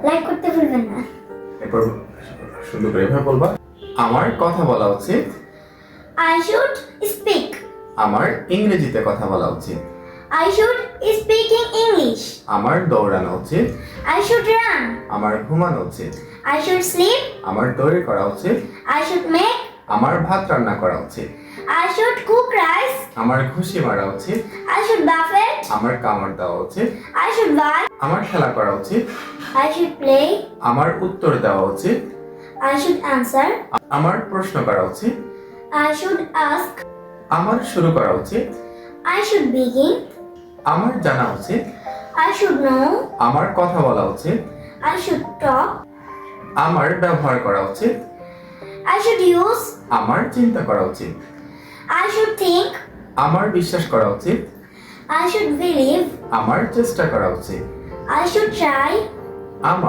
Like করতে ভুলবেন না। এরপর সুন্দর করে এভাবে বলবা, আমার কথা বলা উচিত। I should speak. আমার ইংরেজিতে কথা বলা উচিত। I should speak in English. আমার দৌড়ানো উচিত। I should run. আমার ঘুমানো উচিত। I should sleep. আমার তৈরি করা উচিত। I should make. আমার ভাত রান্না করা উচিত। I should cook rice. আমার ঘুষি মারা উচিত। I should buffet. আমার কামড় দেওয়া উচিত। I should buy. আমার খেলা করা উচিত। I should play. আমার উত্তর দেওয়া উচিত। I should answer. আমার প্রশ্ন করা উচিত। I should ask. আমার শুরু করা উচিত। I should begin. আমার জানা উচিত। I should know. আমার কথা বলা উচিত। I should talk. আমার ব্যবহার করা উচিত। I should use. আমার চিন্তা করা উচিত। I should think. আমার বিশ্বাস করা উচিত। I should believe. আমার চেষ্টা করা উচিত। I should try. আমার